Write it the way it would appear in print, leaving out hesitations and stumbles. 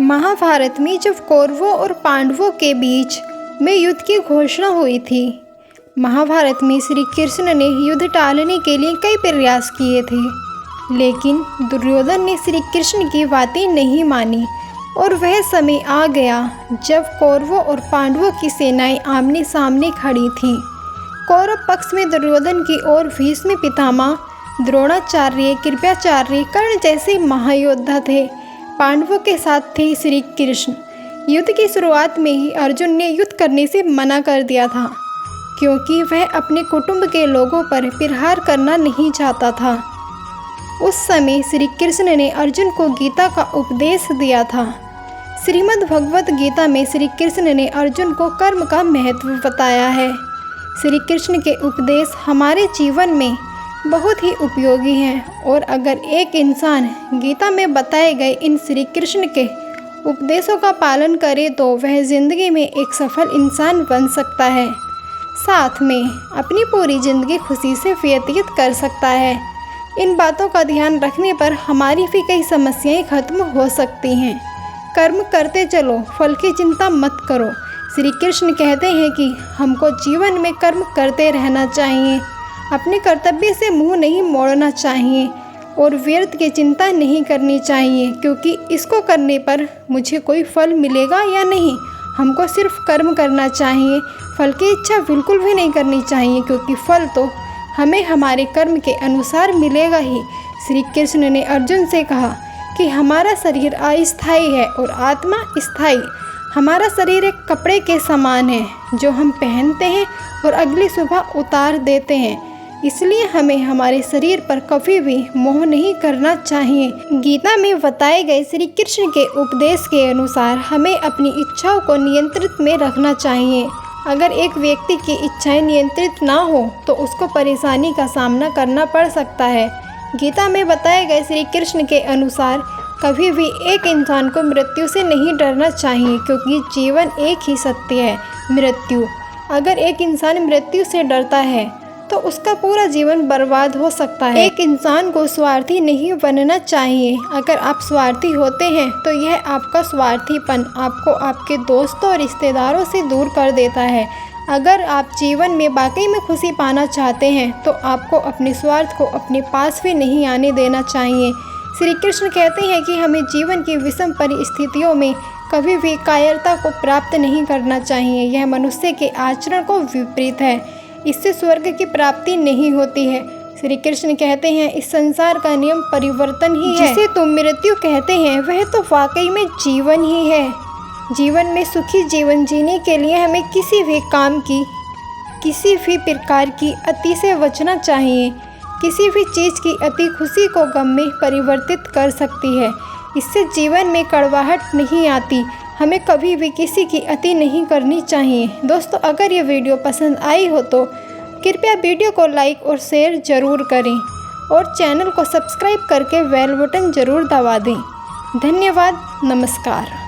महाभारत में जब कौरवों और पांडवों के बीच में युद्ध की घोषणा हुई थी, महाभारत में श्री कृष्ण ने युद्ध टालने के लिए कई प्रयास किए थे, लेकिन दुर्योधन ने श्री कृष्ण की बातें नहीं मानी और वह समय आ गया जब कौरवों और पांडवों की सेनाएं आमने सामने खड़ी थीं। कौरव पक्ष में दुर्योधन की ओर भीष्म पितामह, द्रोणाचार्य, कृपाचार्य, कर्ण जैसे महायोद्धा थे। पांडवों के साथ थे श्री कृष्ण। युद्ध की शुरुआत में ही अर्जुन ने युद्ध करने से मना कर दिया था, क्योंकि वह अपने कुटुंब के लोगों पर प्रहार करना नहीं चाहता था। उस समय श्री कृष्ण ने अर्जुन को गीता का उपदेश दिया था। श्रीमद् भगवत गीता में श्री कृष्ण ने अर्जुन को कर्म का महत्व बताया है। श्री कृष्ण के उपदेश हमारे जीवन में बहुत ही उपयोगी हैं, और अगर एक इंसान गीता में बताए गए इन श्री कृष्ण के उपदेशों का पालन करे तो वह ज़िंदगी में एक सफल इंसान बन सकता है, साथ में अपनी पूरी ज़िंदगी खुशी से व्यतीत कर सकता है। इन बातों का ध्यान रखने पर हमारी भी कई समस्याएं खत्म हो सकती हैं। कर्म करते चलो, फल की चिंता मत करो। श्री कृष्ण कहते हैं कि हमको जीवन में कर्म करते रहना चाहिए, अपने कर्तव्य से मुंह नहीं मोड़ना चाहिए और व्यर्थ की चिंता नहीं करनी चाहिए, क्योंकि इसको करने पर मुझे कोई फल मिलेगा या नहीं। हमको सिर्फ कर्म करना चाहिए, फल की इच्छा बिल्कुल भी नहीं करनी चाहिए, क्योंकि फल तो हमें हमारे कर्म के अनुसार मिलेगा ही। श्री कृष्ण ने अर्जुन से कहा कि हमारा शरीर अस्थायी है और आत्मा स्थायी। हमारा शरीर एक कपड़े के समान है जो हम पहनते हैं और अगली सुबह उतार देते हैं, इसलिए हमें हमारे शरीर पर कभी भी मोह नहीं करना चाहिए। गीता में बताए गए श्री कृष्ण के उपदेश के अनुसार हमें अपनी इच्छाओं को नियंत्रित में रखना चाहिए। अगर एक व्यक्ति की इच्छाएं नियंत्रित ना हो तो उसको परेशानी का सामना करना पड़ सकता है। गीता में बताए गए श्री कृष्ण के अनुसार कभी भी एक इंसान को मृत्यु से नहीं डरना चाहिए, क्योंकि जीवन एक ही सत्य है, मृत्यु। अगर एक इंसान मृत्यु से डरता है तो उसका पूरा जीवन बर्बाद हो सकता है। एक इंसान को स्वार्थी नहीं बनना चाहिए। अगर आप स्वार्थी होते हैं तो यह आपका स्वार्थीपन आपको आपके दोस्तों और रिश्तेदारों से दूर कर देता है। अगर आप जीवन में वाकई में खुशी पाना चाहते हैं तो आपको अपने स्वार्थ को अपने पास भी नहीं आने देना चाहिए। श्री कृष्ण कहते हैं कि हमें जीवन की विषम परिस्थितियों में कभी भी कायरता को प्राप्त नहीं करना चाहिए। यह मनुष्य के आचरण को विपरीत है, इससे स्वर्ग की प्राप्ति नहीं होती है। श्री कृष्ण कहते हैं इस संसार का नियम परिवर्तन ही है। जिसे तुम मृत्यु कहते हैं वह तो वाकई में जीवन ही है। जीवन में सुखी जीवन जीने के लिए हमें किसी भी काम की, किसी भी प्रकार की अति से बचना चाहिए। किसी भी चीज़ की अति खुशी को गम में परिवर्तित कर सकती है। इससे जीवन में कड़वाहट नहीं आती। हमें कभी भी किसी की अति नहीं करनी चाहिए। दोस्तों, अगर ये वीडियो पसंद आई हो तो कृपया वीडियो को लाइक और शेयर ज़रूर करें और चैनल को सब्सक्राइब करके बेल बटन ज़रूर दबा दें। धन्यवाद। नमस्कार।